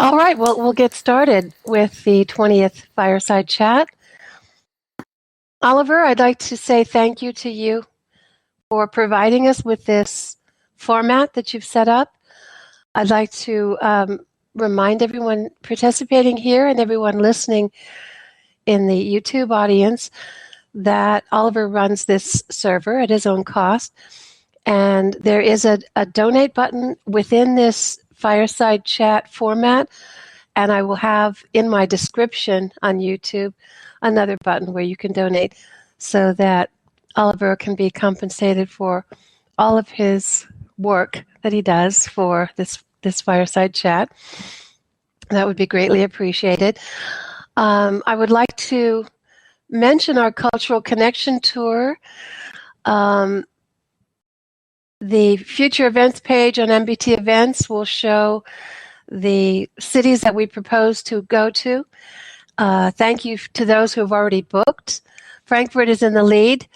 All right, well, we'll get started with the 20th Fireside Chat. Oliver, I'd like to say thank you to you for providing us with this format that you've set up. I'd like to remind everyone participating here and everyone listening in the YouTube audience that Oliver runs this server at his own cost. And there is a donate button within this Fireside Chat format. And I will have in my description on YouTube another button where you can donate so that Oliver can be compensated for all of his work that he does for this Fireside Chat. That would be greatly appreciated. I would like to mention our Cultural Connection Tour. The future events page on MBT Events will show the cities that we propose to go to. Thank you to those who have already booked. Frankfurt is in the lead,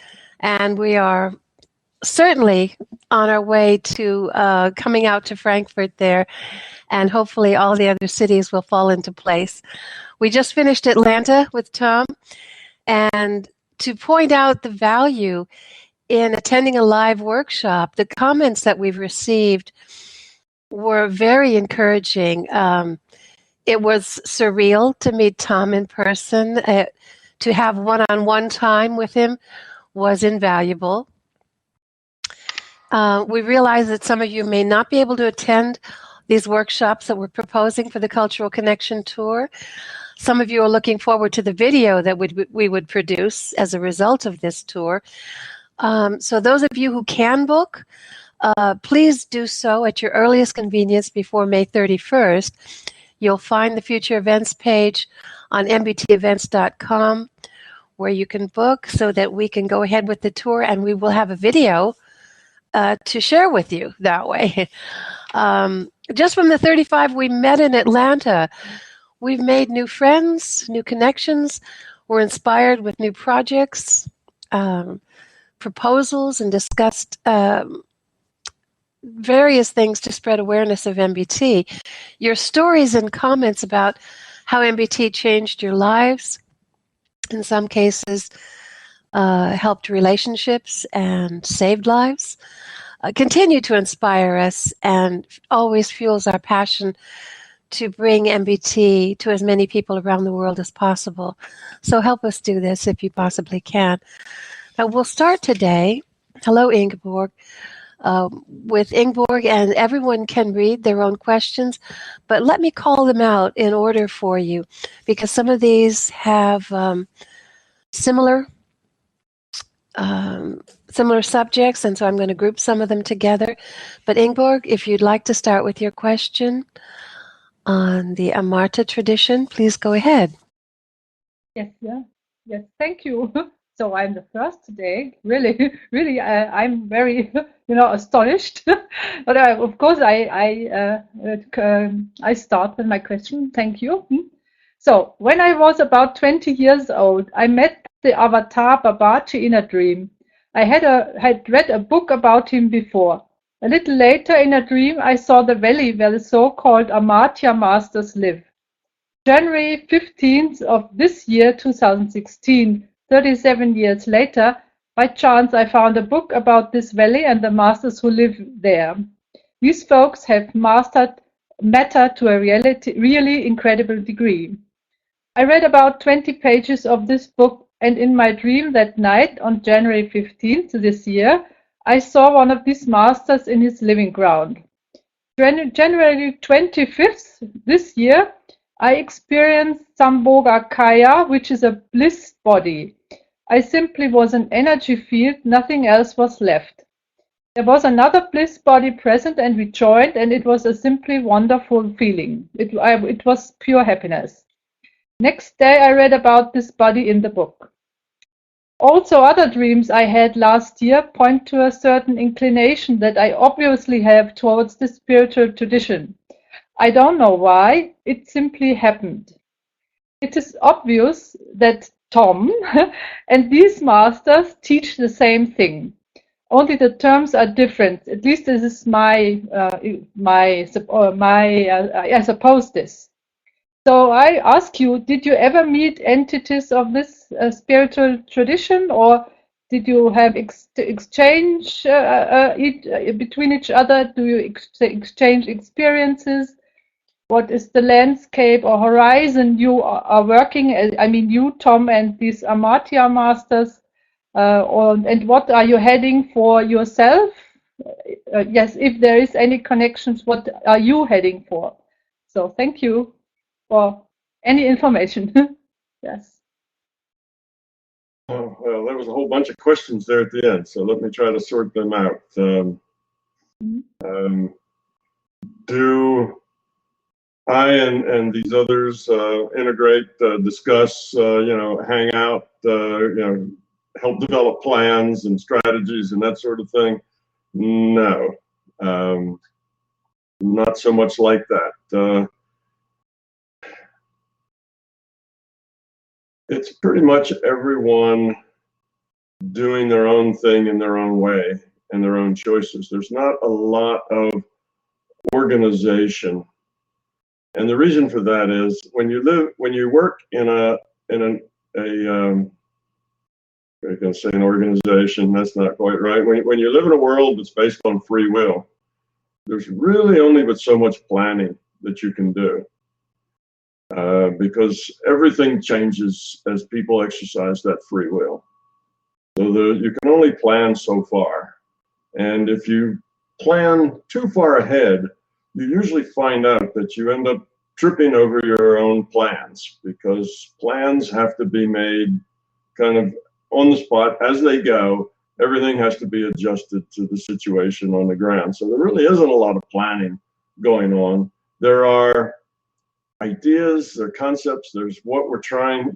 and we are certainly on our way to coming out to Frankfurt there, and hopefully all the other cities will fall into place. We just finished Atlanta with Tom, and to point out the value in attending a live workshop, the comments that we've received were very encouraging. It was surreal to meet Tom in person. To have one-on-one time with him was invaluable. We realize that some of you may not be able to attend these workshops that we're proposing for the Cultural Connection Tour. Some of you are looking forward to the video that we would produce as a result of this tour. So those of you who can book, please do so at your earliest convenience before May 31st. You'll find the future events page on mbtevents.com where you can book so that we can go ahead with the tour, and we will have a video to share with you that way. Just from the 35 we met in Atlanta, we've made new friends, new connections. We're inspired with new projects, proposals, and discussed various things to spread awareness of MBT. Your stories and comments about how MBT changed your lives, in some cases helped relationships and saved lives, continue to inspire us and always fuels our passion to bring MBT to as many people around the world as possible. So help us do this if you possibly can. Now we'll start today, hello Ingeborg, with Ingeborg, and everyone can read their own questions, but let me call them out in order for you, because some of these have similar subjects, and so I'm going to group some of them together. But Ingeborg, if you'd like to start with your question on the Amarta tradition, please go ahead. Yes, thank you. So I'm the first today. Really, I'm very, astonished. But of course, I start with my question. Thank you. So when I was about 20 years old, I met the avatar Babaji in a dream. I had read a book about him before. A little later in a dream, I saw the valley where the so-called Amartya masters live. January 15th of this year, 2016, 37 years later, by chance I found a book about this valley and the masters who live there. These folks have mastered matter to a really incredible degree. I read about 20 pages of this book, and in my dream that night on January 15th this year, I saw one of these masters in his living ground. January 25th this year, I experienced Sambhoga Kaya, which is a bliss body. I simply was an energy field, nothing else was left. There was another bliss body present and we joined, and it was a simply wonderful feeling. It was pure happiness. Next day I read about this body in the book. Also other dreams I had last year point to a certain inclination that I obviously have towards the spiritual tradition. I don't know why, it simply happened. It is obvious that Tom and these masters teach the same thing. Only the terms are different. At least this is I suppose this. So I ask you, did you ever meet entities of this spiritual tradition, or did you have exchange between each other? Do you exchange experiences? What is the landscape or horizon you are working? I mean, you, Tom, and these Amartya masters, and what are you heading for yourself? Yes, if there is any connections, what are you heading for? So thank you for any information. Yes. Oh, well, there was a whole bunch of questions there at the end, so let me try to sort them out. Do I and these others integrate, discuss, hang out, help develop plans and strategies and that sort of thing? No, not so much like that. It's pretty much everyone doing their own thing in their own way and their own choices. There's not a lot of organization. And the reason for that is when you work in I can say an organization, that's not quite right. When you live in a world that's based on free will, there's really only but so much planning that you can do. Because everything changes as people exercise that free will. So you can only plan so far. And if you plan too far ahead, you usually find out that you end up tripping over your own plans, because plans have to be made kind of on the spot as they go. Everything has to be adjusted to the situation on the ground. So there really isn't a lot of planning going on. There are ideas, there are concepts, there's what we're trying,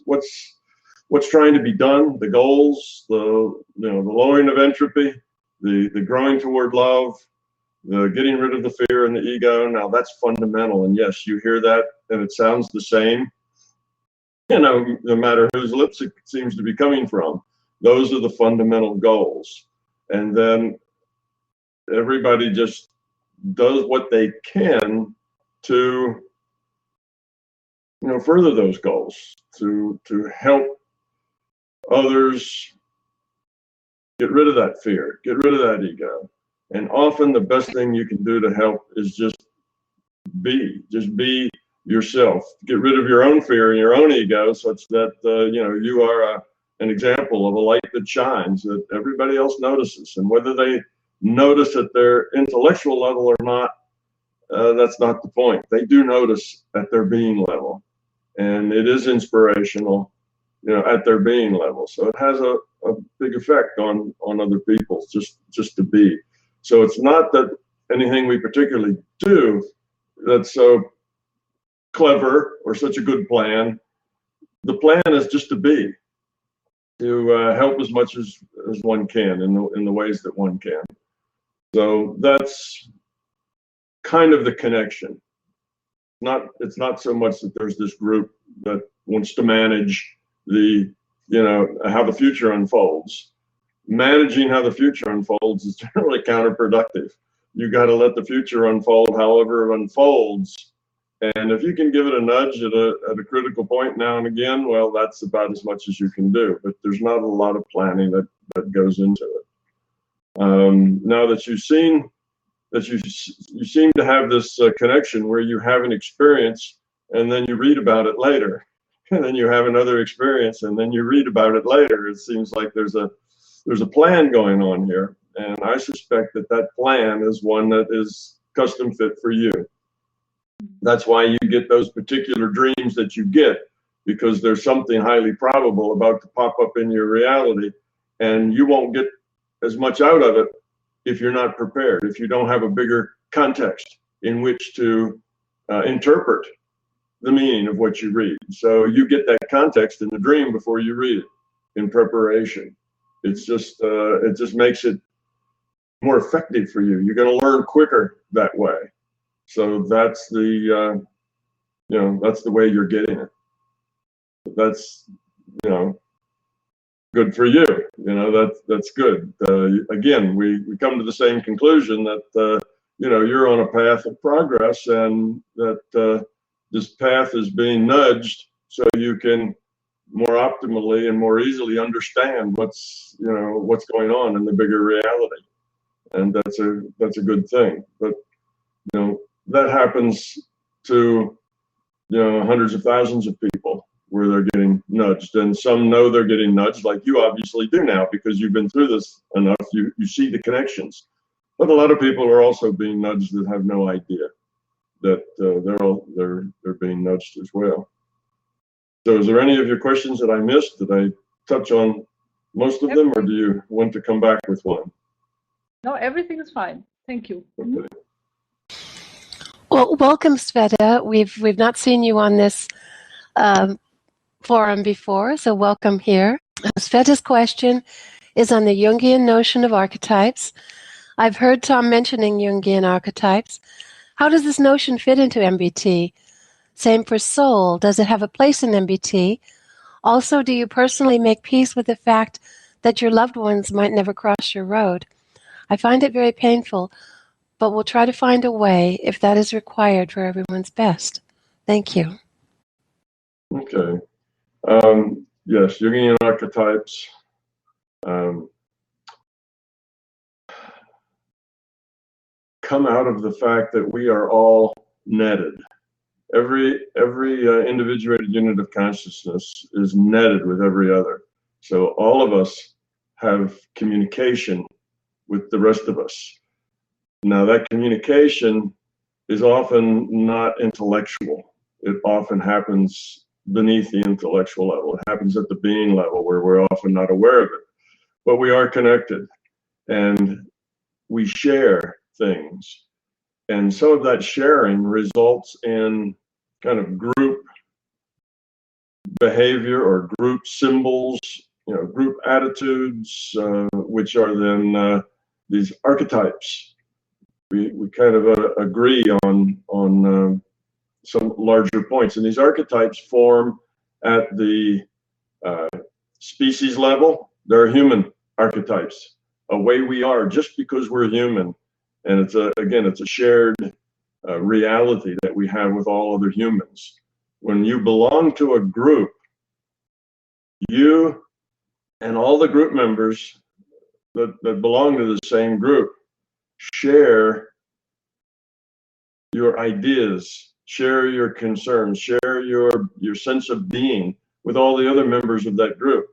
what's trying to be done, the goals, the lowering of entropy, the growing toward love, the getting rid of the fear and the ego. Now that's fundamental, and yes, you hear that and it sounds the same, no matter whose lips it seems to be coming from. Those are the fundamental goals, and then everybody just does what they can to further those goals, to help others get rid of that fear, get rid of that ego. And often the best thing you can do to help is just be yourself. Get rid of your own fear and your own ego, such that you are an example of a light that shines, that everybody else notices. And whether they notice at their intellectual level or not, that's not the point. They do notice at their being level, and it is inspirational, at their being level. So it has a big effect on other people, just to be. So it's not that anything we particularly do that's so clever or such a good plan. The plan is just to be, to help as much as one can in the ways that one can. So that's kind of the connection. It's not so much that there's this group that wants to manage how the future unfolds. Managing how the future unfolds is generally counterproductive. You got to let the future unfold however it unfolds. And if you can give it a nudge at a critical point now and again, well, that's about as much as you can do. But there's not a lot of planning that goes into it. Now that you've seen that you seem to have this connection where you have an experience and then you read about it later, and then you have another experience and then you read about it later. It seems like there's a plan going on here, and I suspect that plan is one that is custom fit for you. That's why you get those particular dreams that you get, because there's something highly probable about to pop up in your reality, and you won't get as much out of it if you're not prepared, if you don't have a bigger context in which to interpret the meaning of what you read. So you get that context in the dream before you read it in preparation. It's just it just makes it more effective for you. You're going to learn quicker that way. So that's the that's the way you're getting it. That's good for you. That's good. Again, we come to the same conclusion that you're on a path of progress, and that this path is being nudged so you can more optimally and more easily understand what's going on in the bigger reality. And that's a good thing. But that happens to hundreds of thousands of people where they're getting nudged, and some know they're getting nudged, like you obviously do now because you've been through this enough. You see the connections. But a lot of people are also being nudged that have no idea that they're being nudged as well. So is there any of your questions that I missed? Did I touch on most of them, or do you want to come back with one? No, everything is fine. Thank you. Okay. Well, welcome, Sveta. We've not seen you on this forum before, so welcome here. Sveta's question is on the Jungian notion of archetypes. I've heard Tom mentioning Jungian archetypes. How does this notion fit into MBT? Same for soul. Does it have a place in MBT? Also, do you personally make peace with the fact that your loved ones might never cross your road? I find it very painful, but we'll try to find a way if that is required for everyone's best. Thank you. Okay. Yes, Jungian archetypes. Come out of the fact that we are all netted. Every individuated unit of consciousness is netted with every other. So all of us have communication with the rest of us. Now that communication is often not intellectual. It often happens beneath the intellectual level. It happens at the being level where we're often not aware of it. But we are connected and we share things. And some of that sharing results in kind of group behavior or group symbols, group attitudes, which are then these archetypes. We kind of agree on some larger points. And these archetypes form at the species level. They're human archetypes, a way we are just because we're human. And it's a shared reality that we have with all other humans. When you belong to a group, you and all the group members that belong to the same group share your ideas, share your concerns, share your sense of being with all the other members of that group.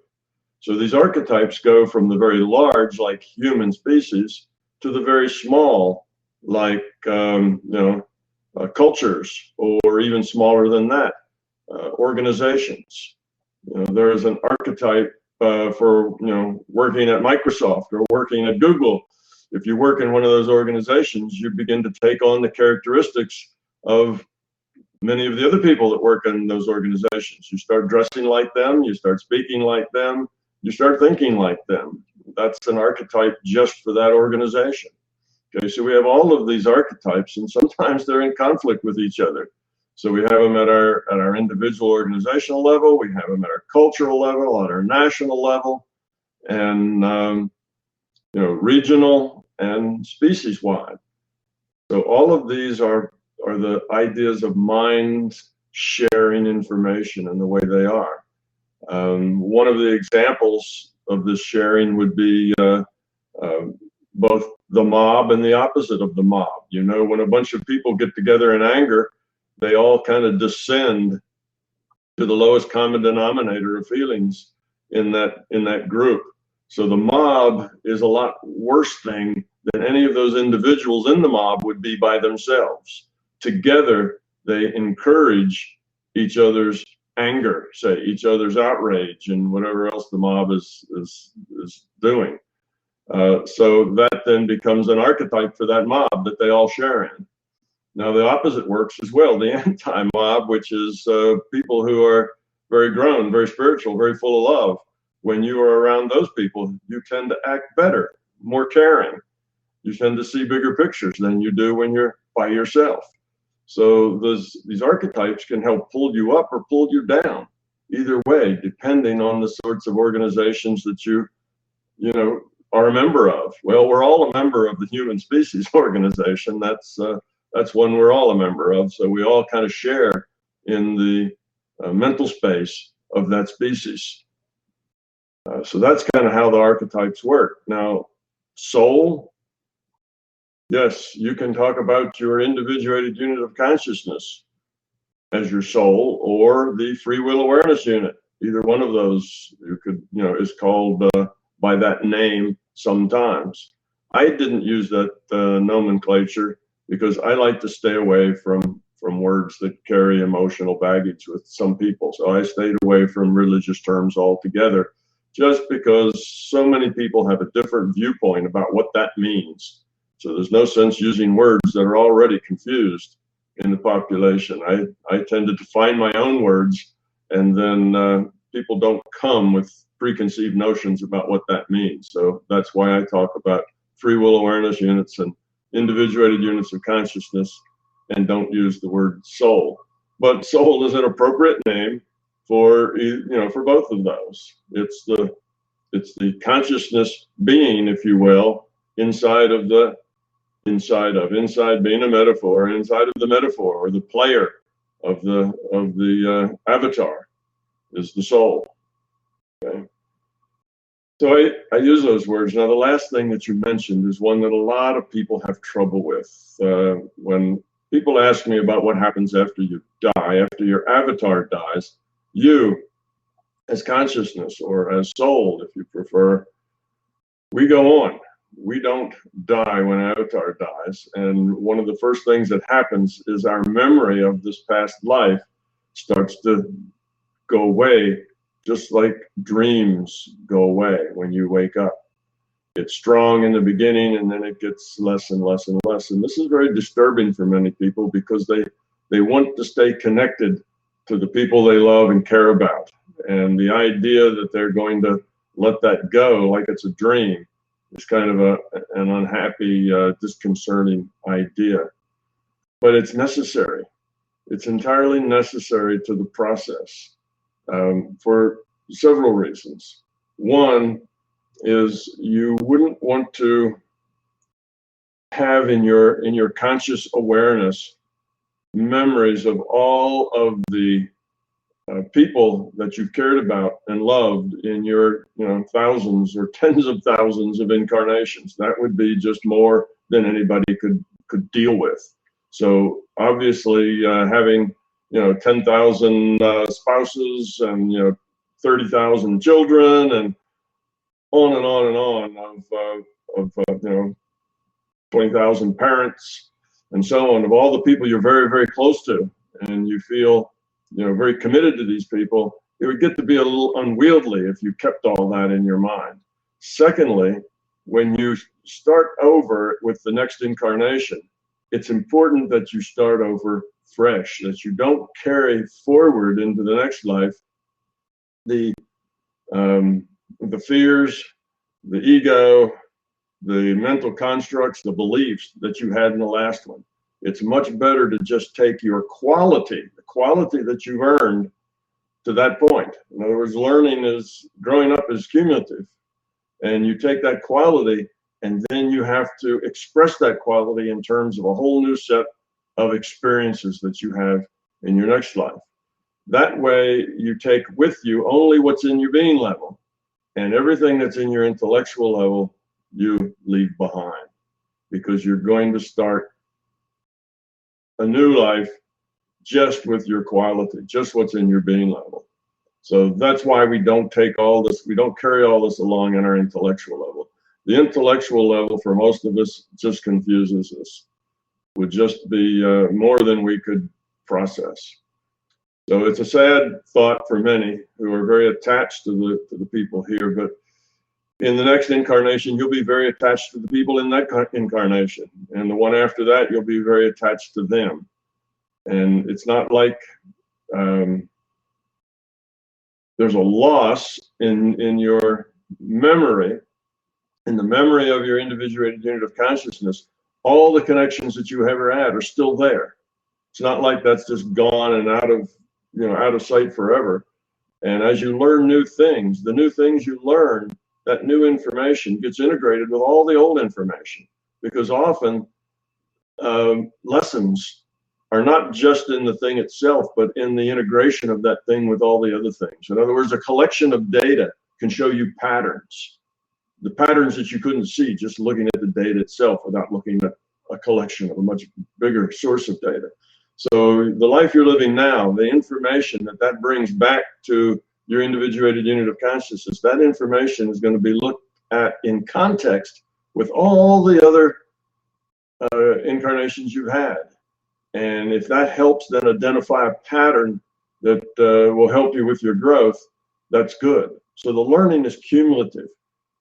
So these archetypes go from the very large, like human species, to the very small, like cultures, or even smaller than that, organizations. There is an archetype for working at Microsoft or working at Google. If you work in one of those organizations, you begin to take on the characteristics of many of the other people that work in those organizations. You start dressing like them, you start speaking like them, you start thinking like them. That's an archetype just for that organization. Okay, so we have all of these archetypes, and sometimes they're in conflict with each other. So we have them at our individual organizational level, we have them at our cultural level, at our national level, and regional and species-wide. So all of these are the ideas of mind sharing information and the way they are. One of the examples of this sharing would be both the mob and the opposite of the mob. When a bunch of people get together in anger, they all kind of descend to the lowest common denominator of feelings in that group. So the mob is a lot worse thing than any of those individuals in the mob would be by themselves. Together, they encourage each other's anger, say each other's outrage, and whatever else the mob is doing. So that then becomes an archetype for that mob that they all share in. Now the opposite works as well, the anti-mob, which is people who are very grown, very spiritual, very full of love. When you are around those people, you tend to act better, more caring. You tend to see bigger pictures than you do when you're by yourself. So these archetypes can help pull you up or pull you down, either way, depending on the sorts of organizations that you are a member of. Well, we're all a member of the Human Species Organization. That's one we're all a member of. So we all kind of share in the mental space of that species. So that's kind of how the archetypes work. Now, soul, yes, you can talk about your individuated unit of consciousness as your soul, or the free will awareness unit. Either one of those you could, is called by that name sometimes. I didn't use that nomenclature because I like to stay away from words that carry emotional baggage with some people. So I stayed away from religious terms altogether, just because so many people have a different viewpoint about what that means. So there's no sense using words that are already confused in the population. I tended to find my own words, and then people don't come with preconceived notions about what that means. So that's why I talk about free will awareness units and individuated units of consciousness, and don't use the word soul. But soul is an appropriate name for for both of those. It's the consciousness being, if you will, inside being a metaphor, inside of the metaphor, or the player of the avatar is the soul. Okay. So I use those words. Now, the last thing that you mentioned is one that a lot of people have trouble with. When people ask me about what happens after you die, after your avatar dies, you, as consciousness or as soul, if you prefer, we go on. We don't die when avatar dies. And one of the first things that happens is our memory of this past life starts to go away, just like dreams go away when you wake up. It's strong in the beginning, and then it gets less and less and less. And this is very disturbing for many people, because they want to stay connected to the people they love and care about. And the idea that they're going to let that go like it's a dream is kind of an unhappy, disconcerting idea. But it's necessary. It's entirely necessary to the process, for several reasons. One is you wouldn't want to have in your conscious awareness memories of all of the people that you've cared about and loved in your thousands or tens of thousands of incarnations. That would be just more than anybody could deal with. So obviously having 10,000 spouses and 30,000 children and on and on and on of 20,000 parents and so on, of all the people you're very, very close to, and you feel very committed to these people, it would get to be a little unwieldy if you kept all that in your mind. Secondly, when you start over with the next incarnation, it's important that you start over fresh, that you don't carry forward into the next life the fears, the ego, the mental constructs, the beliefs that you had in the last one. It's much better to just take your quality, the quality that you've earned, to that point. In other words, growing up is cumulative, and you take that quality and then you have to express that quality in terms of a whole new set of experiences that you have in your next life. That way you take with you only what's in your being level, and everything that's in your intellectual level you leave behind, because you're going to start a new life just with your quality, just what's in your being level. So that's why we don't take all this, we don't carry all this along in our intellectual level. The intellectual level for most of us just confuses us, would just be more than we could process. So it's a sad thought for many who are very attached to the people here, but in the next incarnation, you'll be very attached to the people in that incarnation. And the one after that, you'll be very attached to them. And it's not like there's a loss in your memory, in the memory of your individuated unit of consciousness. All the connections that you ever had are still there. It's not like that's just gone and out of sight forever. And as you learn new things, the new things you learn, that new information gets integrated with all the old information, because often lessons are not just in the thing itself, but in the integration of that thing with all the other things. In other words, a collection of data can show you patterns, the patterns that you couldn't see just looking at the data itself without looking at a collection of a much bigger source of data. So the life you're living now, the information that that brings back to your individuated unit of consciousness, that information is going to be looked at in context with all the other incarnations you've had. And if that helps then identify a pattern that will help you with your growth, that's good. So the learning is cumulative.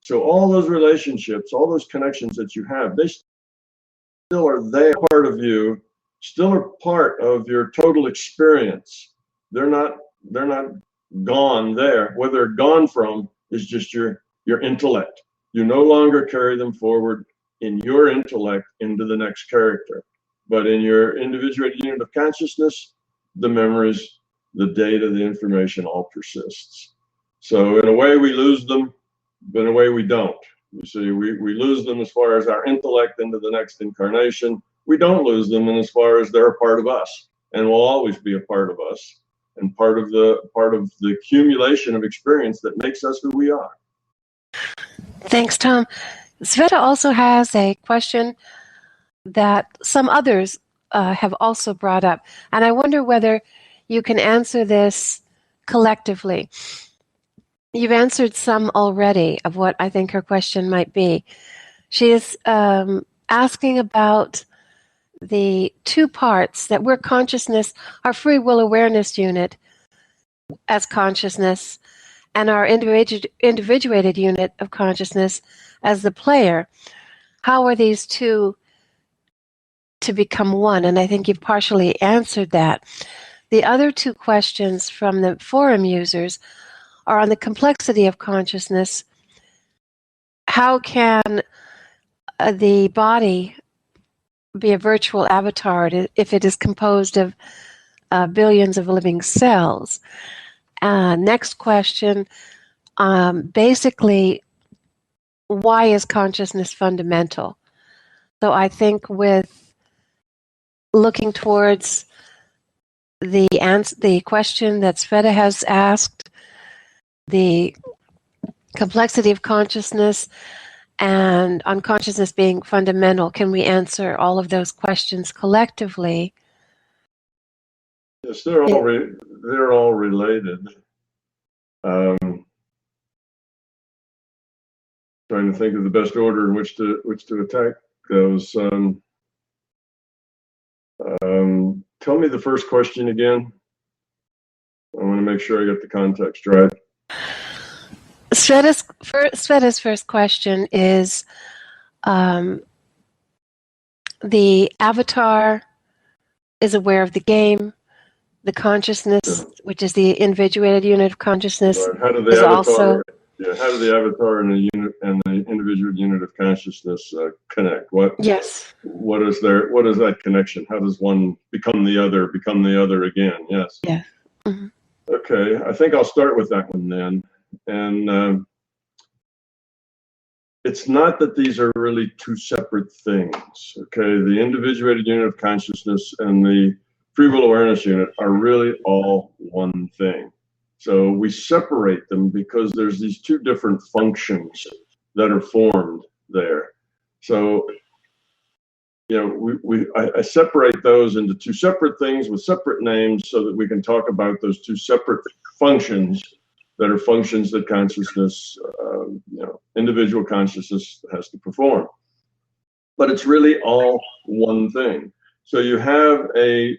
So all those relationships, all those connections that you have, they still are there, part of you, still are part of your total experience. They're not gone there. Where they're gone from is just your intellect. You no longer carry them forward in your intellect into the next character. But in your individuated unit of consciousness, the memories, the data, the information all persists. So in a way we lose them, but in a way we don't. You see, we lose them as far as our intellect into the next incarnation. We don't lose them in as far as they're a part of us and will always be a part of us and part of the accumulation of experience that makes us who we are. Thanks, Tom. Sveta also has a question that some others have also brought up, and I wonder whether you can answer this collectively. You've answered some already of what I think her question might be. She is asking about the two parts that we're consciousness, our free will awareness unit as consciousness, and our individuated unit of consciousness as the player. How are these two to become one? And I think you've partially answered that. The other two questions from the forum users are on the complexity of consciousness. How can the body be a virtual avatar if it is composed of billions of living cells? Next question, basically, why is consciousness fundamental? So I think with looking towards the question that Sveta has asked, the complexity of consciousness and unconsciousness being fundamental, can we answer all of those questions collectively? Yes, they're all related. Trying to think of the best order in which to attack those. Tell me the first question again. I want to make sure I get the context right. Sveta's first question is the avatar is aware of the game. The consciousness, which is the individuated unit of consciousness, right. How do the avatar and the individual unit of consciousness connect? What is that connection? How does one become the other again? Yes. Yeah. Mm-hmm. Okay, I think I'll start with that one then. And it's not that these are really two separate things. Okay, the individuated unit of consciousness and the free will awareness unit are really all one thing. So we separate them because there's these two different functions that are formed there. So, you know, I separate those into two separate things with separate names so that we can talk about those two separate functions that are functions that consciousness, individual consciousness has to perform. But it's really all one thing. So you have a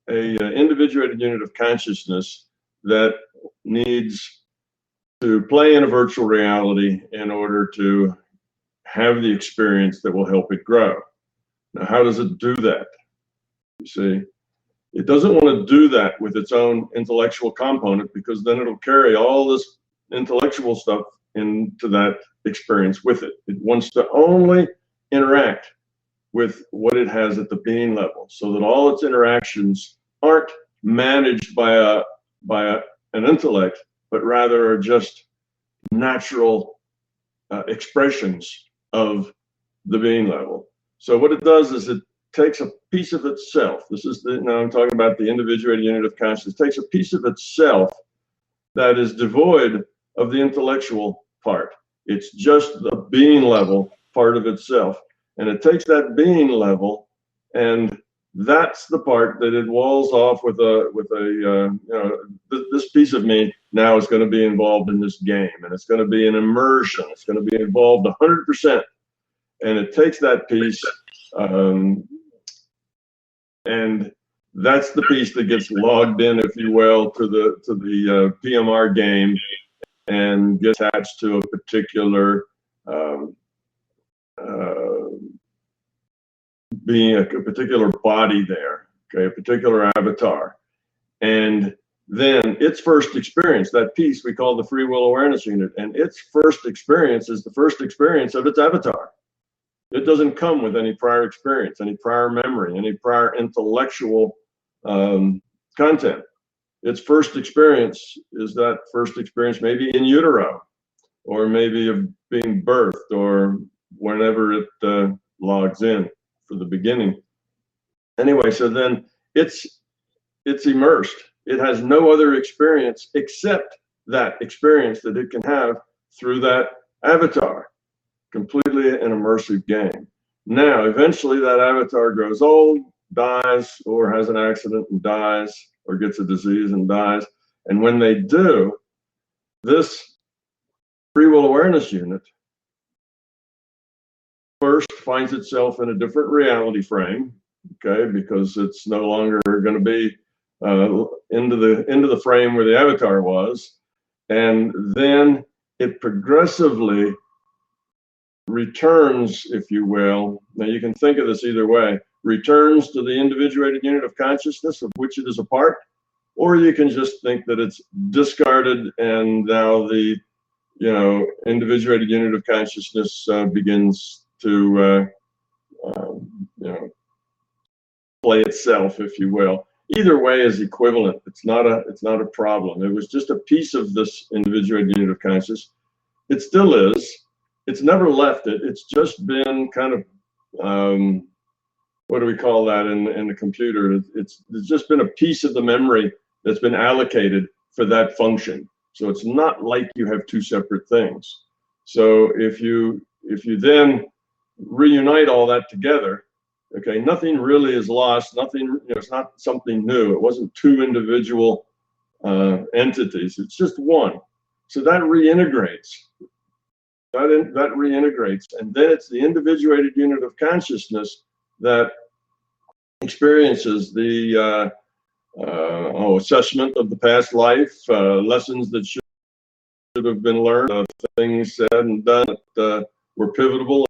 individuated unit of consciousness that needs to play in a virtual reality in order to have the experience that will help it grow. Now, how does it do that? You see, it doesn't want to do that with its own intellectual component, because then it'll carry all this intellectual stuff into that experience with it. It wants to only interact with what it has at the being level, so that all its interactions aren't managed by an intellect, but rather are just natural expressions of the being level. So what it does is it takes a piece of itself. This is the, now I'm talking about the individuated unit of consciousness, takes a piece of itself that is devoid of the intellectual part. It's just the being level part of itself. And it takes that being level, and that's the part that it walls off with you know, this piece of me now is going to be involved in this game, and it's going to be an immersion. It's going to be involved 100%. And it takes that piece, and that's the piece that gets logged in, if you will, to the PMR game, and gets attached to a particular being, a particular body there, okay, a particular avatar. And then its first experience, that piece we call the free will awareness unit, and its first experience is the first experience of its avatar. It doesn't come with any prior experience, any prior memory, any prior intellectual content. Its first experience is that first experience maybe in utero, or maybe of being birthed, or whenever it logs in for the beginning. Anyway, so then it's immersed. It has no other experience except that experience that it can have through that avatar. Completely an immersive game. Now, eventually that avatar grows old, dies, or has an accident and dies, or gets a disease and dies. And when they do, this free will awareness unit first finds itself in a different reality frame, okay, because it's no longer going to be into the frame where the avatar was, and then it progressively returns, if you will. Now you can think of this either way: returns to the individuated unit of consciousness of which it is a part, or you can just think that it's discarded, and now the individuated unit of consciousness begins to play itself, if you will. Either way is equivalent. It's not a problem. It was just a piece of this individuated unit of consciousness. It still is. It's never left it. It's just been kind of what do we call that in the computer? It's just been a piece of the memory that's been allocated for that function. So it's not like you have two separate things. So if you then reunite all that together, okay, nothing really is lost. Nothing, it's not something new. It wasn't two individual entities. It's just one. So that reintegrates. That reintegrates, and then it's the individuated unit of consciousness that experiences the assessment of the past life, lessons that should have been learned, things said and done that were pivotal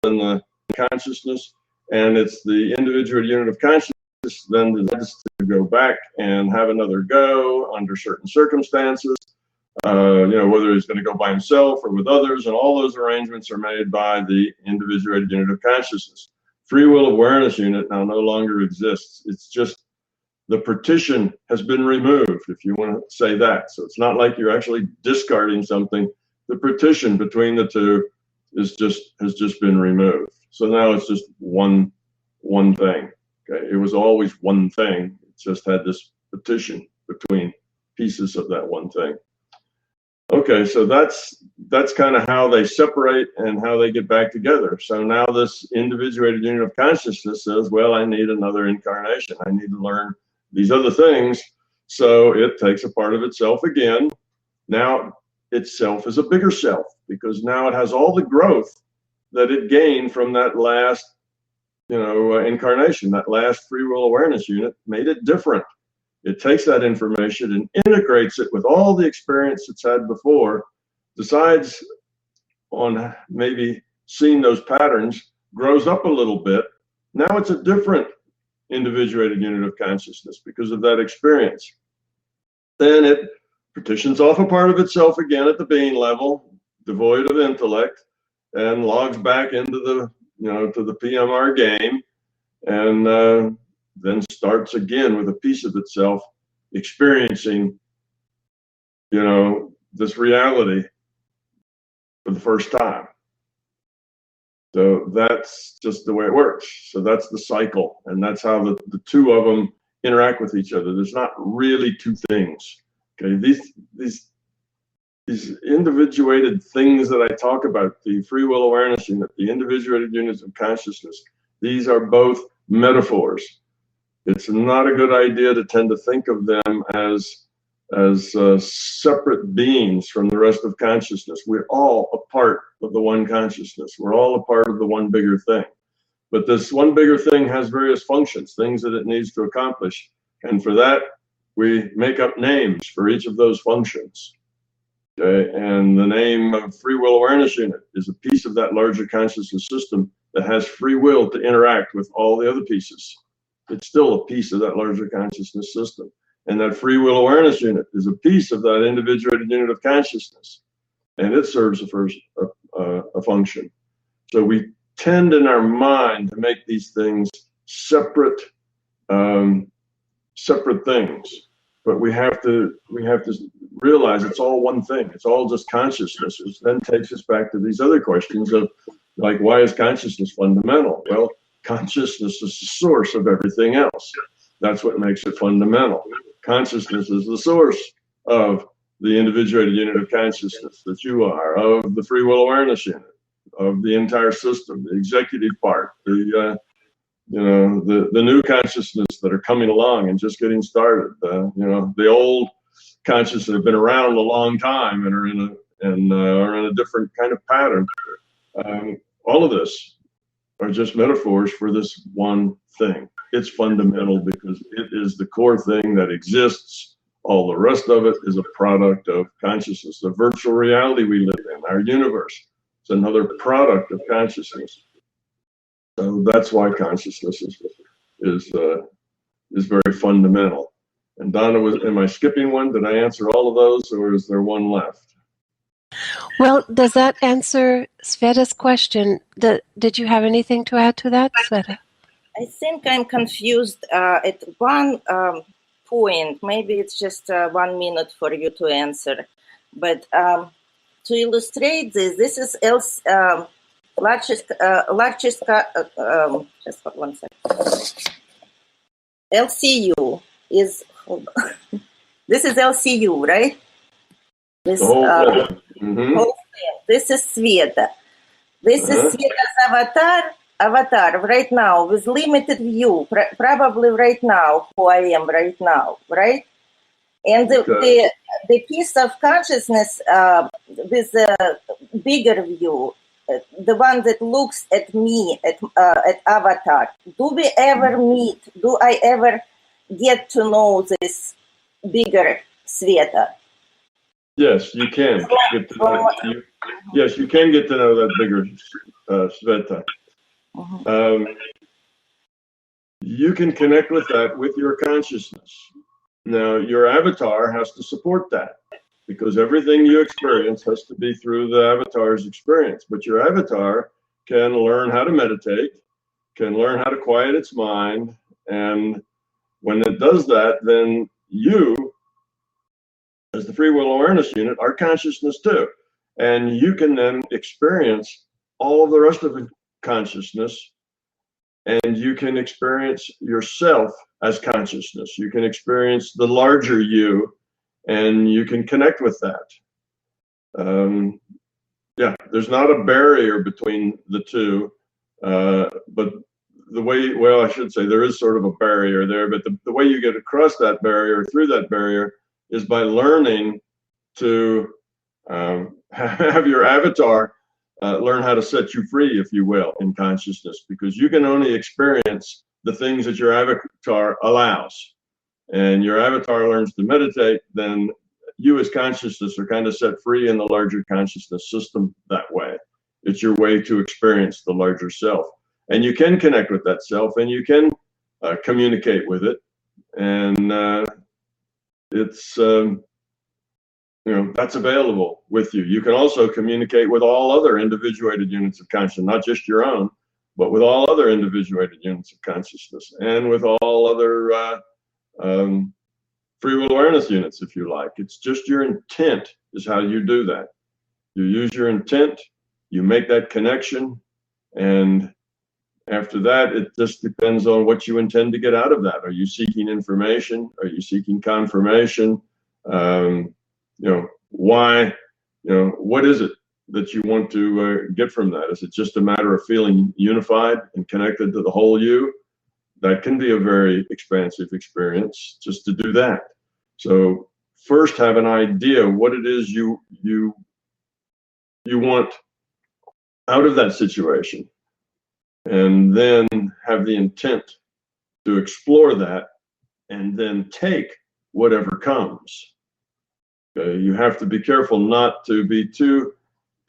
in the consciousness. And it's the individual unit of consciousness then decides to go back and have another go under certain circumstances, whether he's going to go by himself or with others, and all those arrangements are made by the individuated unit of consciousness. Free will awareness unit now no longer exists. It's just the partition has been removed, if you want to say that. So it's not like you're actually discarding something. The partition between the two has just been removed. So now it's just one thing. Okay, it was always one thing. It just had this partition between pieces of that one thing. Okay, so that's kind of how they separate and how they get back together. So now this individuated unit of consciousness says, well, I need another incarnation. I need to learn these other things. So it takes a part of itself again. Now itself is a bigger self, because now it has all the growth that it gained from that last, incarnation. That last free will awareness unit made it different. It takes that information and integrates it with all the experience it's had before, decides on maybe seeing those patterns, grows up a little bit. Now it's a different individuated unit of consciousness because of that experience. Then it partitions off a part of itself again at the being level, devoid of intellect, and logs back into the, to the PMR game, and then starts again with a piece of itself experiencing, this reality for the first time. So that's just the way it works. So that's the cycle, and that's how the two of them interact with each other. There's not really two things. Okay, these individuated things that I talk about, the free will awareness unit, the individuated units of consciousness, these are both metaphors. It's not a good idea to tend to think of them as separate beings from the rest of consciousness. We're all a part of the one consciousness. We're all a part of the one bigger thing. But this one bigger thing has various functions, things that it needs to accomplish. And for that, we make up names for each of those functions. Okay? And the name of free will awareness unit is a piece of that larger consciousness system that has free will to interact with all the other pieces. It's still a piece of that larger consciousness system. And that free will awareness unit is a piece of that individuated unit of consciousness. And it serves a function. So we tend in our mind to make these things separate things. But we have to realize it's all one thing. It's all just consciousness, which then takes us back to these other questions of, like, why is consciousness fundamental? Well, consciousness is the source of everything else. That's what makes it fundamental. Consciousness is the source of the individuated unit of consciousness that you are, of the free will awareness unit, of the entire system, the executive part, the new consciousness that are coming along and just getting started. The old consciousness that have been around a long time and are in a different kind of pattern. All of this are just metaphors for this one thing. It's fundamental because it is the core thing that exists. All the rest of it is a product of consciousness. The virtual reality we live in, our universe, is another product of consciousness. So that's why consciousness is very fundamental. And Donna, am I skipping one? Did I answer all of those, or is there one left? Well, does that answer Sveta's question? Did you have anything to add to that, Sveta? I think I'm confused at one point. Maybe it's just 1 minute for you to answer. But to illustrate this is largest just 1 second. LCU is, hold on. This is LCU, right? This whole thing. This is Sveta. This is Sveta's avatar right now with limited view, probably right now, who I am right now, right? And the piece of consciousness with a bigger view, the one that looks at me, at avatar. Do we ever meet? Do I ever get to know this bigger Sveta? Yes, you can get to know. Yes, you can get to know that bigger Sveta. You can connect with that with your consciousness. Now, your avatar has to support that, because everything you experience has to be through the avatar's experience. But your avatar can learn how to meditate, can learn how to quiet its mind, and when it does that, then you, as the free will awareness unit, are consciousness too. And you can then experience all of the rest of the consciousness, and you can experience yourself as consciousness. You can experience the larger you, and you can connect with that. There's not a barrier between the two, but the way, well, I should say there is sort of a barrier there, but the way you get across that barrier, through that barrier, is by learning to have your avatar learn how to set you free, if you will, in consciousness, because you can only experience the things that your avatar allows. And your avatar learns to meditate, then you as consciousness are kind of set free in the larger consciousness system that way. It's your way to experience the larger self. And you can connect with that self, and you can communicate with it. And it's, that's available with you. You can also communicate with all other individuated units of consciousness, not just your own, but with all other individuated units of consciousness, and with all other free will awareness units, if you like. It's just your intent is how you do that. You use your intent, you make that connection, And after that, it just depends on what you intend to get out of that. Are you seeking information? Are you seeking confirmation? Why? What is it that you want to get from that? Is it just a matter of feeling unified and connected to the whole you? That can be a very expansive experience just to do that. So first, have an idea what it is you want out of that situation, and then have the intent to explore that, and then take whatever comes. Okay? You have to be careful not to be too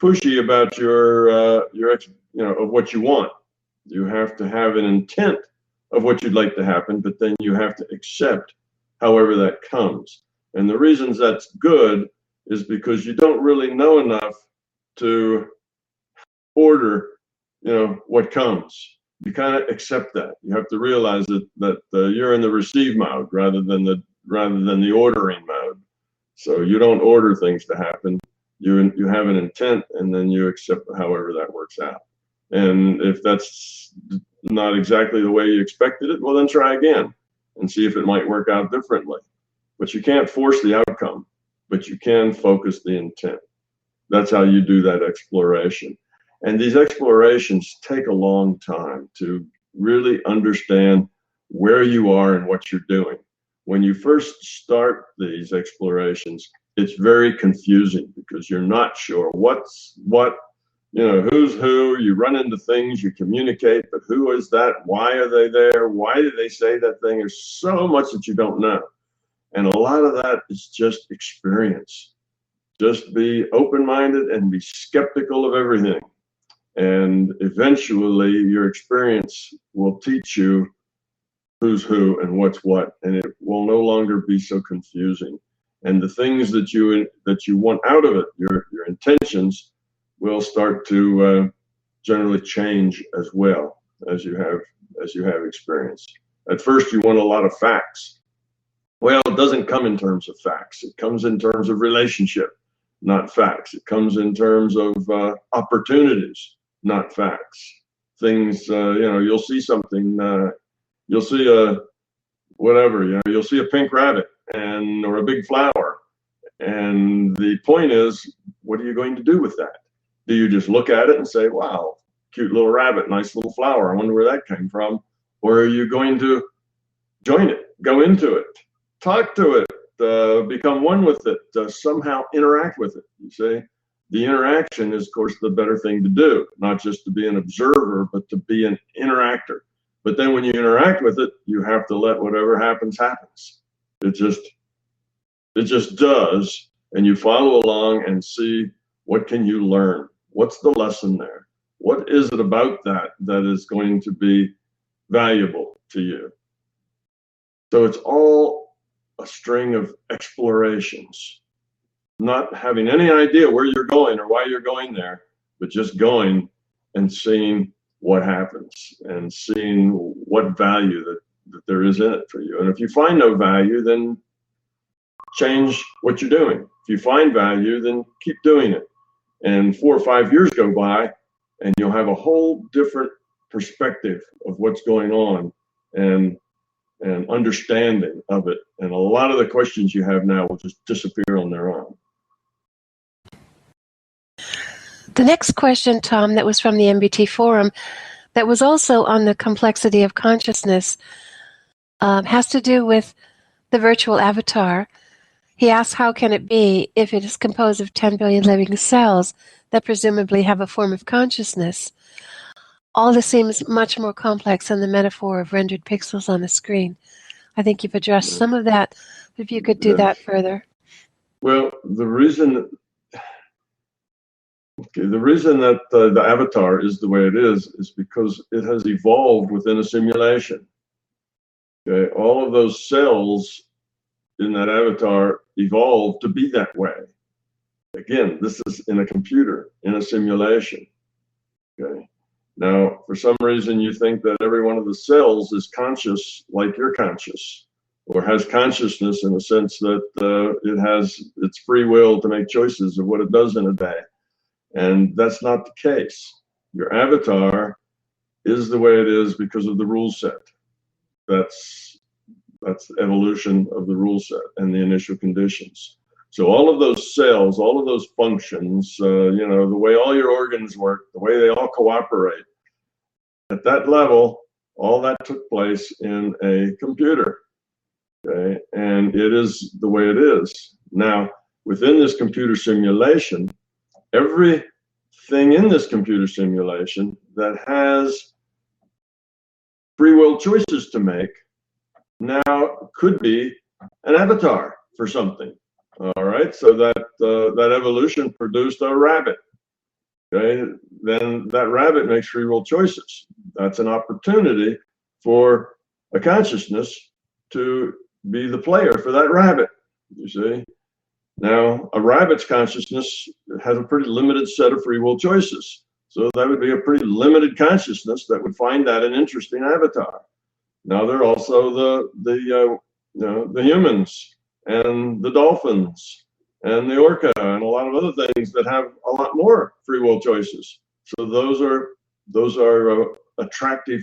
pushy about your of what you want. You have to have an intent of what you'd like to happen, but then you have to accept however that comes. And the reasons that's good is because you don't really know enough to order what comes. You kind of accept that. You have to realize that you're in the receive mode rather than the ordering mode. So you don't order things to happen. You have an intent, and then you accept however that works out. And if that's not exactly the way you expected it, well, then try again and see if it might work out differently. But you can't force the outcome, but you can focus the intent. That's how you do that exploration. And these explorations take a long time to really understand where you are and what you're doing. When you first start these explorations, it's very confusing because you're not sure what's what, who's who. You run into things, you communicate, but who is that? Why are they there? Why did they say that thing? There's so much that you don't know. And a lot of that is just experience. Just be open-minded and be skeptical of everything. And eventually your experience will teach you who's who and what's what, and it will no longer be so confusing. And the things that you want out of it, your intentions, will start to generally change as well as you have experience. At first, you want a lot of facts. Well, it doesn't come in terms of facts. It comes in terms of relationship, not facts. It comes in terms of opportunities, not facts. Things, you'll see something, you'll see you'll see a pink rabbit or a big flower. And the point is, what are you going to do with that? Do you just look at it and say, wow, cute little rabbit, nice little flower, I wonder where that came from? Or are you going to join it, go into it, talk to it, become one with it, somehow interact with it? You see, the interaction is, of course, the better thing to do, not just to be an observer, but to be an interactor. But then when you interact with it, you have to let whatever happens. It just does, and you follow along and see what can you learn. What's the lesson there? What is it about that is going to be valuable to you? So it's all a string of explorations, not having any idea where you're going or why you're going there, but just going and seeing what happens and seeing what value that there is in it for you. And if you find no value, then change what you're doing. If you find value, then keep doing it. And 4 or 5 years go by, and you'll have a whole different perspective of what's going on and understanding of it. And a lot of the questions you have now will just disappear on their own. The next question, Tom, that was from the MBT forum, that was also on the complexity of consciousness, has to do with the virtual avatar. He asks, how can it be if it is composed of 10 billion living cells that presumably have a form of consciousness? All this seems much more complex than the metaphor of rendered pixels on a screen. I think you've addressed some of that, but if you could do that further. Well, the reason that the avatar is the way it is because it has evolved within a simulation. Okay, all of those cells in that avatar evolved to be that way. Again, this is in a computer, in a simulation. Okay. Now, for some reason, you think that every one of the cells is conscious like you're conscious, or has consciousness in the sense that it has its free will to make choices of what it does in a day. And that's not the case. Your avatar is the way it is because of the rule set. That's the evolution of the rule set and the initial conditions. So all of those cells, all of those functions, you know, the way all your organs work, the way they all cooperate, at that level, all that took place in a computer. Okay, and it is the way it is. Now, within this computer simulation, everything in this computer simulation that has free will choices to make now could be an avatar for something. All right, so that evolution produced a rabbit. Okay, then that rabbit makes free will choices. That's an opportunity for a consciousness to be the player for that rabbit, you see. Now, a rabbit's consciousness has a pretty limited set of free will choices. So that would be a pretty limited consciousness that would find that an interesting avatar. Now, there are also the humans and the dolphins and the orca and a lot of other things that have a lot more free will choices. So those are attractive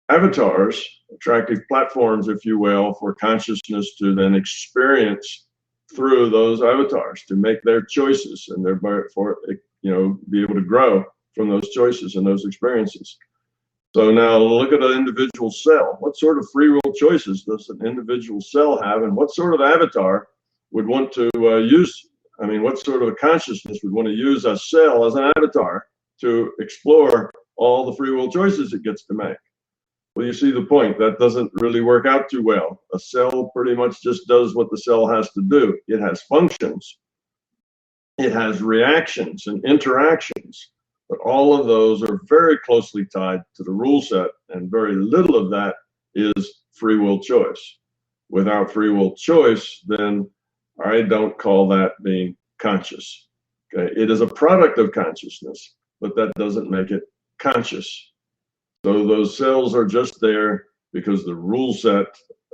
avatars, attractive platforms, if you will, for consciousness to then experience through those avatars, to make their choices and thereby for, you know, be able to grow from those choices and those experiences. So now look at an individual cell. What sort of free will choices does an individual cell have, and what sort of avatar would want to use, I mean, what sort of a consciousness would want to use a cell as an avatar to explore all the free will choices it gets to make? Well, you see the point. That doesn't really work out too well. A cell pretty much just does what the cell has to do. It has functions. It has reactions and interactions. But all of those are very closely tied to the rule set, and very little of that is free will choice. Without free will choice, then I don't call that being conscious. Okay? It is a product of consciousness, but that doesn't make it conscious. So those cells are just there because the rule set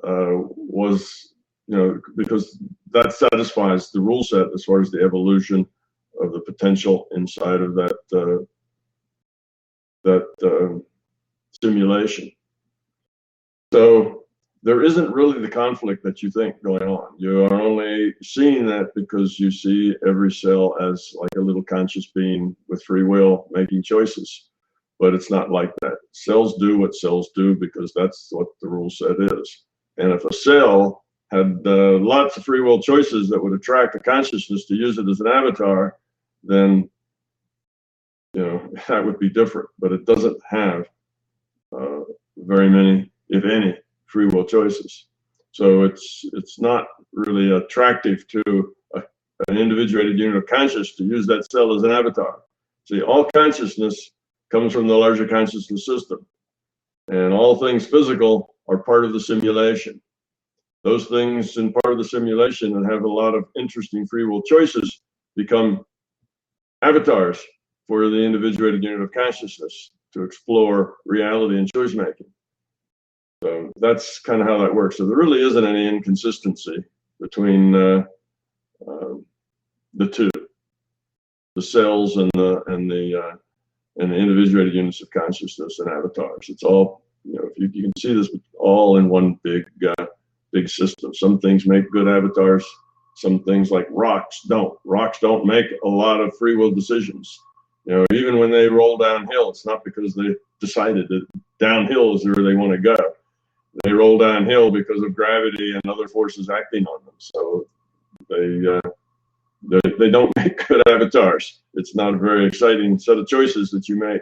was, you know, because that satisfies the rule set as far as the evolution of the potential inside of that simulation. So there isn't really the conflict that you think going on. You are only seeing that because you see every cell as like a little conscious being with free will making choices. But it's not like that. Cells do what cells do because that's what the rule set is. And if a cell had lots of free will choices that would attract a consciousness to use it as an avatar, then, you know, that would be different. But it doesn't have very many, if any, free will choices. So it's not really attractive to an individuated unit of consciousness to use that cell as an avatar. See, all consciousness comes from the larger consciousness system, and all things physical are part of the simulation. Those things in part of the simulation that have a lot of interesting free will choices become avatars for the individuated unit of consciousness to explore reality and choice making. So that's kind of how that works. So there really isn't any inconsistency between the two, the cells and the individuated units of consciousness and avatars. It's all, you know, you can see this all in one big system. Some things make good avatars. Some things like rocks don't. Rocks don't make a lot of free will decisions. You know, even when they roll downhill, it's not because they decided that downhill is where they want to go. They roll downhill because of gravity and other forces acting on them. So they don't make good avatars. It's not a very exciting set of choices that you make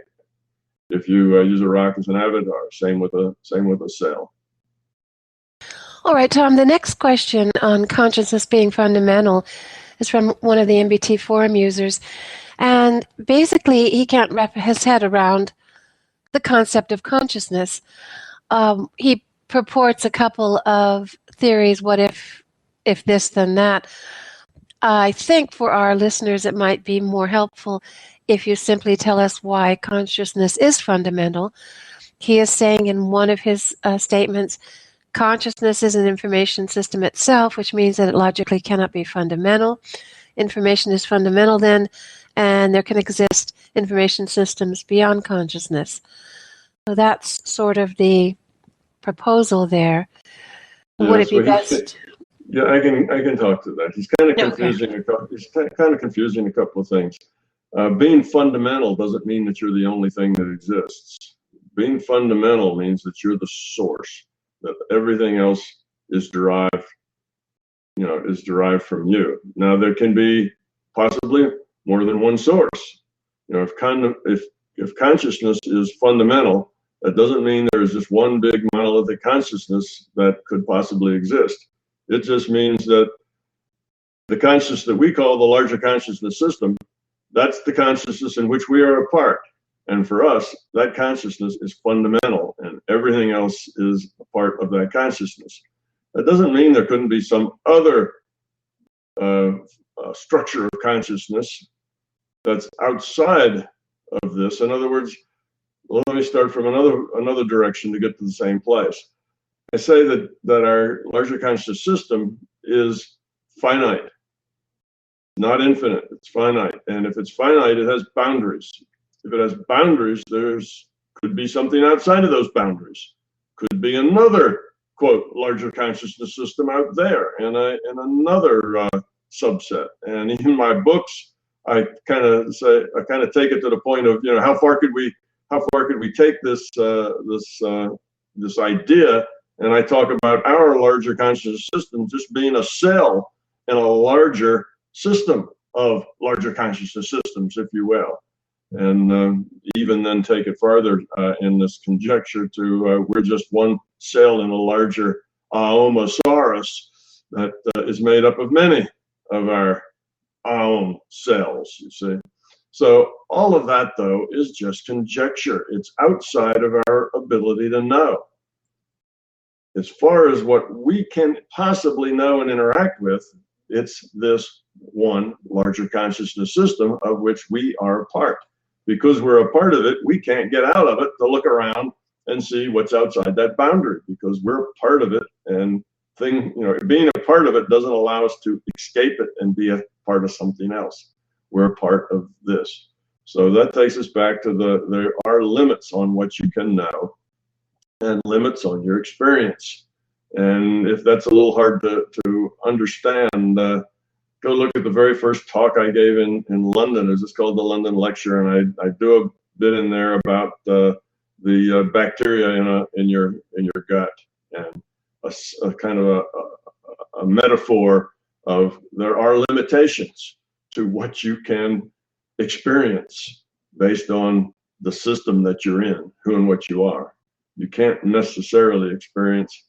if you use a rock as an avatar. Same with a cell. All right, Tom, the next question on consciousness being fundamental is from one of the MBT forum users. And basically, he can't wrap his head around the concept of consciousness. He purports a couple of theories, what if this, then that. I think for our listeners, it might be more helpful if you simply tell us why consciousness is fundamental. He is saying in one of his statements, consciousness is an information system itself, which means that it logically cannot be fundamental. Information is fundamental then, and there can exist information systems beyond consciousness. So that's sort of the proposal there. Would it be best? Yeah, I can talk to that. He's kind of confusing. Okay. He's kind of confusing a couple of things. Being fundamental doesn't mean that you're the only thing that exists. Being fundamental means that you're the source, that everything else is derived from you. Now there can be possibly more than one source. If consciousness is fundamental, that doesn't mean there's just one big monolithic consciousness that could possibly exist. It just means that the consciousness that we call the larger consciousness system, that's the consciousness in which we are a part. And for us, that consciousness is fundamental, and everything else is a part of that consciousness. That doesn't mean there couldn't be some other structure of consciousness that's outside of this. In other words, let me start from another direction to get to the same place. I say that our larger conscious system is finite, not infinite. It's finite, and if it's finite, it has boundaries. If it has boundaries, could be something outside of those boundaries. Could be another quote larger consciousness system out there, and another subset. And in my books, I kind of take it to the point of how far could we take this this idea. And I talk about our larger consciousness system just being a cell in a larger system of larger consciousness systems, if you will. And even then take it farther in this conjecture to we're just one cell in a larger Aomosaurus that is made up of many of our Aom cells, you see. So all of that, though, is just conjecture. It's outside of our ability to know. As far as what we can possibly know and interact with, it's this one larger consciousness system of which we are a part. Because we're a part of it, we can't get out of it to look around and see what's outside that boundary, because we're a part of it, and being a part of it doesn't allow us to escape it and be a part of something else. We're a part of this. So that takes us back to there are limits on what you can know and limits on your experience. And if that's a little hard to understand, go look at the very first talk I gave in London. It's just called the London Lecture, and I do a bit in there about the bacteria in your gut, and a kind of a metaphor of there are limitations to what you can experience based on the system that you're in, who and what you are. You can't necessarily experience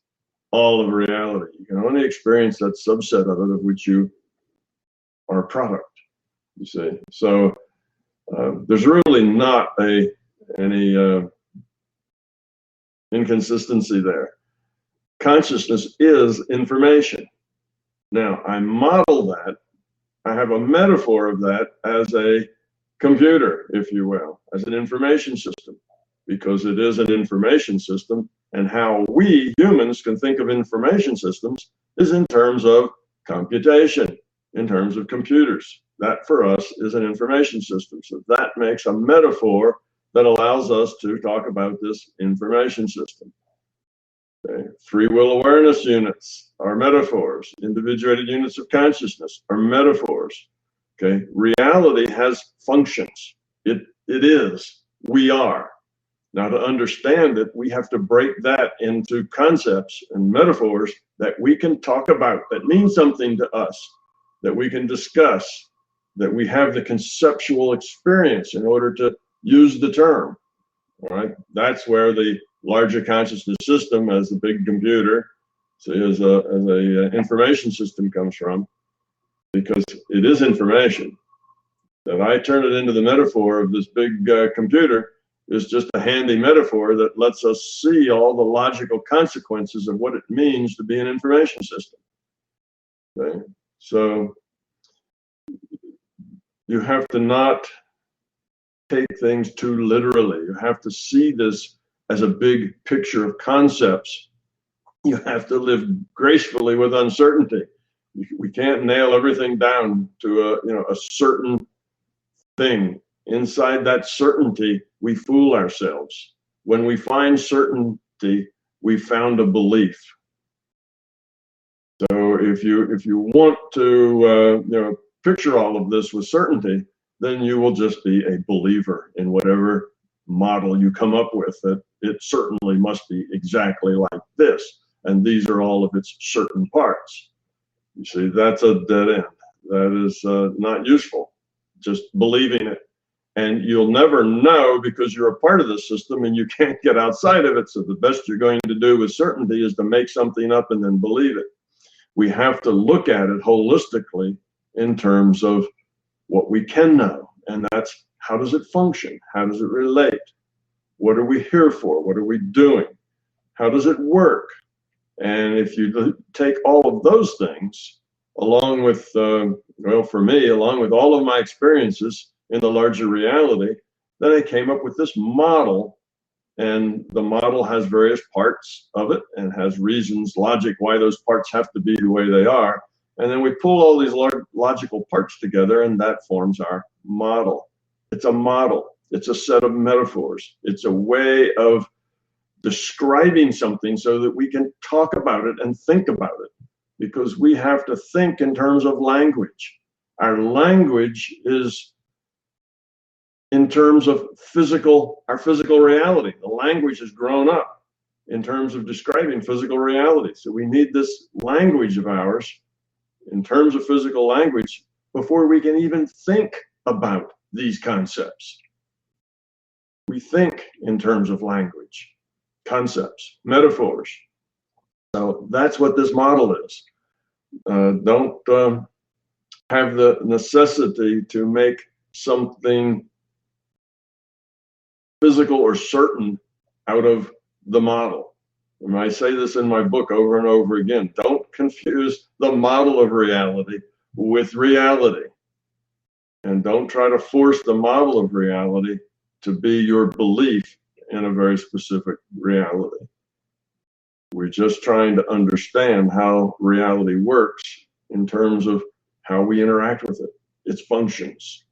all of reality. You can only experience that subset of it of which you are a product, you see. So there's really not any inconsistency there. Consciousness is information. Now, I model that, I have a metaphor of that as a computer, if you will, as an information system, because it is an information system, and how we humans can think of information systems is in terms of computation, in terms of computers. That for us is an information system. So that makes a metaphor that allows us to talk about this information system. Okay. Free will awareness units are metaphors. Individuated units of consciousness are metaphors. Okay. Reality has functions. It is. We are. Now, to understand it, we have to break that into concepts and metaphors that we can talk about, that mean something to us, that we can discuss, that we have the conceptual experience in order to use the term. All right. That's where the larger consciousness system, as the big computer, as a information system, comes from, because it is information. That I turn it into the metaphor of this big computer is just a handy metaphor that lets us see all the logical consequences of what it means to be an information system. Okay? So you have to not take things too literally. You have to see this as a big picture of concepts. You have to live gracefully with uncertainty. We can't nail everything down to a certain thing inside that certainty, we fool ourselves. When we find certainty, we found a belief. So if you want to picture all of this with certainty, then you will just be a believer in whatever model you come up with, that it certainly must be exactly like this, and these are all of its certain parts. You see, that's a dead end. That is not useful, just believing it. And you'll never know because you're a part of the system and you can't get outside of it. So the best you're going to do with certainty is to make something up and then believe it. We have to look at it holistically in terms of what we can know. And that's, how does it function? How does it relate? What are we here for? What are we doing? How does it work? And if you take all of those things, along with, well, for me, along with all of my experiences in the larger reality, then I came up with this model. And the model has various parts of it and has reasons, logic, why those parts have to be the way they are. And then we pull all these logical parts together, and that forms our model. It's a model. It's a set of metaphors. It's a way of describing something so that we can talk about it and think about it, because we have to think in terms of language. Our language is in terms of our physical reality. The language has grown up in terms of describing physical reality. So we need this language of ours in terms of physical language before we can even think about these concepts. We think in terms of language, concepts, metaphors. So that's what this model is. Don't have the necessity to make something physical or certain out of the model. And I say this in my book over and over again. Don't confuse the model of reality with reality. And don't try to force the model of reality to be your belief in a very specific reality. We're just trying to understand how reality works in terms of how we interact with it, its functions,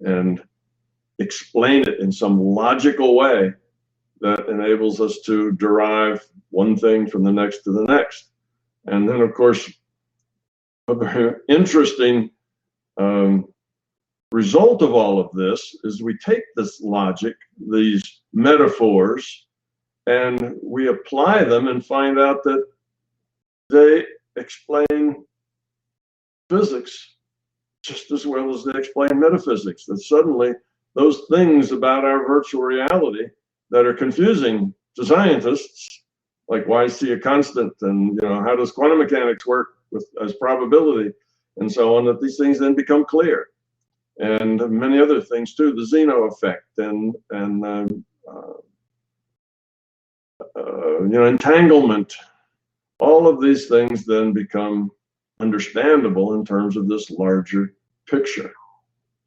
and explain it in some logical way that enables us to derive one thing from the next to the next. And then, of course, a very interesting result of all of this is we take this logic, these metaphors, and we apply them and find out that they explain physics just as well as they explain metaphysics. That suddenly those things about our virtual reality that are confusing to scientists, like why see a constant, and how does quantum mechanics work as probability, and so on, that these things then become clear. And many other things too, the Zeno effect and entanglement. All of these things then become understandable in terms of this larger picture.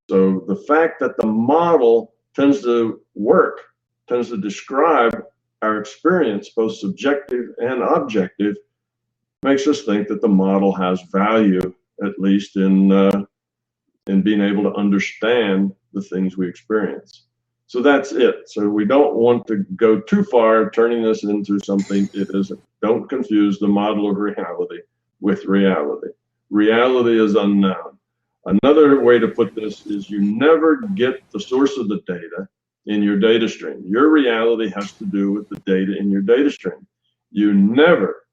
So the fact that the model tends to work, tends to describe our experience, both subjective and objective, makes us think that the model has value, at least in being able to understand the things we experience. So that's it. So we don't want to go too far turning this into something it isn't. Don't confuse the model of reality with reality. Reality is unknown. Another way to put this is you never get the source of the data in your data stream. Your reality has to do with the data in your data stream. You never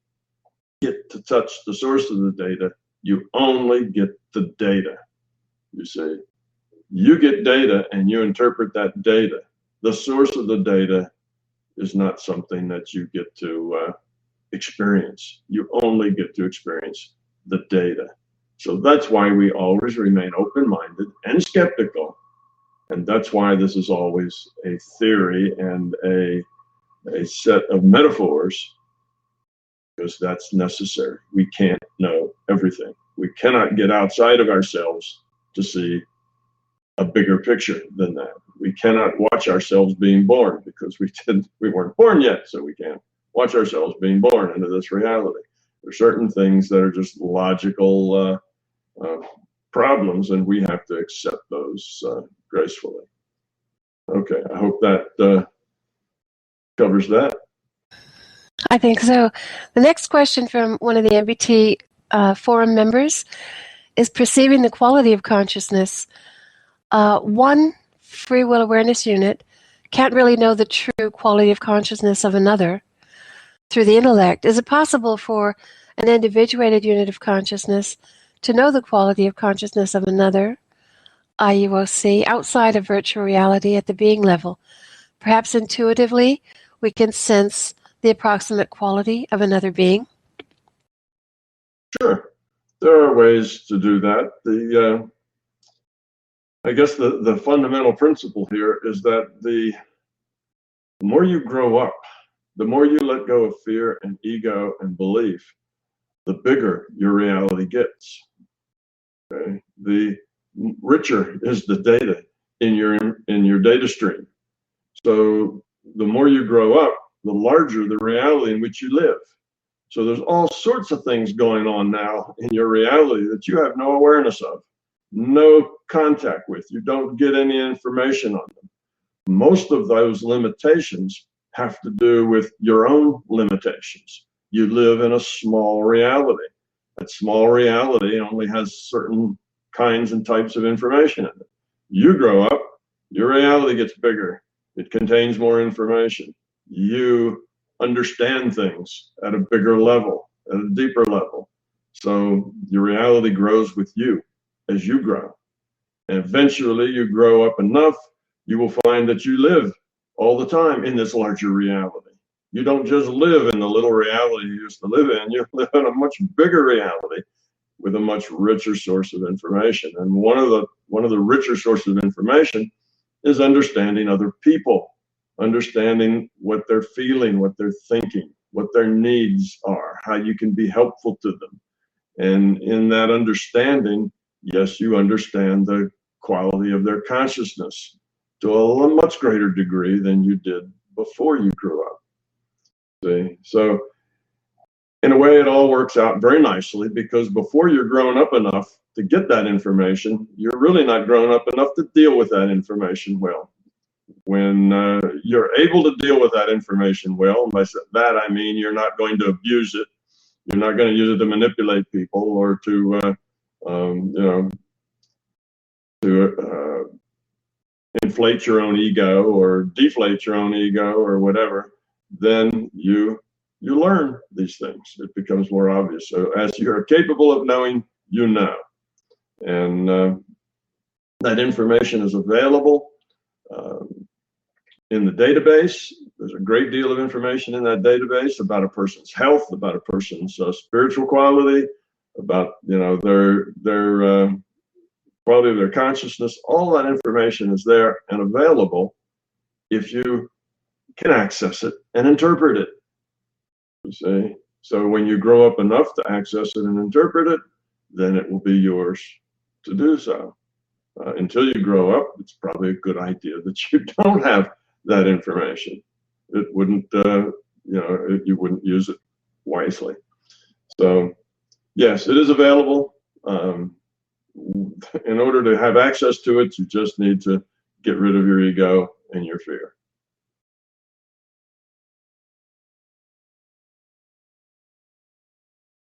get to touch the source of the data. You only get the data. You see, you get data and you interpret that data. The source of the data is not something that you get to experience. You only get to experience the data. So that's why we always remain open-minded and skeptical. And that's why this is always a theory and a set of metaphors, because that's necessary. We can't know everything. We cannot get outside of ourselves to see a bigger picture than that. We cannot watch ourselves being born because we weren't born yet, so we can't watch ourselves being born into this reality. There are certain things that are just logical problems, and we have to accept those gracefully. Okay, I hope that covers that. I think so. The next question from one of the MBT forum members is perceiving the quality of consciousness. One free will awareness unit can't really know the true quality of consciousness of another through the intellect. Is it possible for an individuated unit of consciousness to know the quality of consciousness of another, IUOC, outside of virtual reality at the being level? Perhaps intuitively, we can sense the approximate quality of another being? Sure, there are ways to do that. I guess the fundamental principle here is that the more you grow up, the more you let go of fear and ego and belief, the bigger your reality gets. Okay? The richer is the data in your data stream. So the more you grow up, the larger the reality in which you live. So there's all sorts of things going on now in your reality that you have no awareness of, no contact with. You don't get any information on them. Most of those limitations have to do with your own limitations. You live in a small reality. That small reality only has certain kinds and types of information in it. You grow up, your reality gets bigger. It contains more information. You understand things at a bigger level, at a deeper level. So your reality grows with you as you grow. And eventually you grow up enough, you will find that you live all the time in this larger reality. You don't just live in the little reality you used to live in, you live in a much bigger reality with a much richer source of information. And one of the richer sources of information is understanding other people, understanding what they're feeling, what they're thinking, what their needs are, how you can be helpful to them. And in that understanding, yes, you understand the quality of their consciousness to a much greater degree than you did before you grew up. See? So in a way, it all works out very nicely, because before you're grown up enough to get that information, you're really not grown up enough to deal with that information well. When you're able to deal with that information well, and by that I mean you're not going to abuse it, you're not going to use it to manipulate people or to inflate your own ego or deflate your own ego or whatever, then you learn these things. It becomes more obvious. So as you're capable of knowing, you know. And that information is available in the database. There's a great deal of information in that database about a person's health, about a person's spiritual quality, about their quality of their consciousness. All that information is there and available if you can access it and interpret it. You see? So when you grow up enough to access it and interpret it, then it will be yours to do so. Until you grow up, it's probably a good idea that you don't have that information. It wouldn't, you wouldn't use it wisely. So yes, it is available. In order to have access to it, you just need to get rid of your ego and your fear.